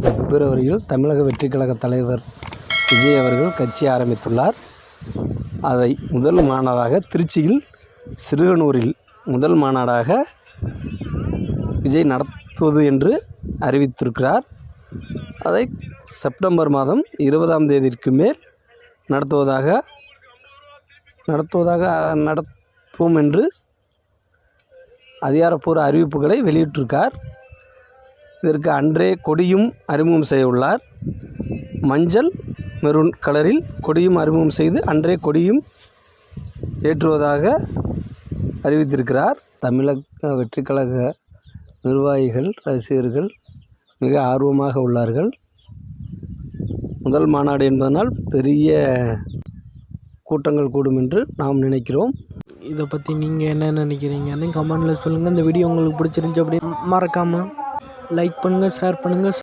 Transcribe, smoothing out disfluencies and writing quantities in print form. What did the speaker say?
ஆண்டு பிப்ரவரியில் தமிழக வெற்றிக் கழக தலைவர் விஜய் அவர்கள் கட்சி ஆரம்பித்துள்ளார். அதை முதல் மாநாடாக திருச்சியில் சிறுகனூரில் முதல் மாநாடாக விஜய் நடத்துவது என்று அறிவித்திருக்கிறார். அதை செப்டம்பர் மாதம் 20ஆம் தேதிக்கு மேல் நடத்துவோம் என்று அதிகாரப்பூர்வ அறிவிப்புகளை வெளியிட்டிருக்கார். இதற்கு அன்றே கொடியும் அறிமுகம் செய்ய உள்ளார். மஞ்சள் மெரூன் கலரில் கொடியும் அறிமுகம் செய்து அன்றே கொடியும் ஏற்றுவதாக அறிவித்திருக்கிறார். தமிழக வெற்றிக் கழக நிர்வாகிகள், ரசிகர்கள் மிக ஆர்வமாக உள்ளார்கள். முதல் மாநாடு என்பதனால் பெரிய கூட்டங்கள் கூடும் என்று நாம் நினைக்கிறோம். இதை பற்றி நீங்கள் என்ன நினைக்கிறீங்கன்னு கமெண்டில் சொல்லுங்கள். இந்த வீடியோ உங்களுக்கு பிடிச்சிருந்துச்சி அப்படின்னு மறக்காமல் லைக் பண்ணுங்கள், ஷேர் பண்ணுங்கள்.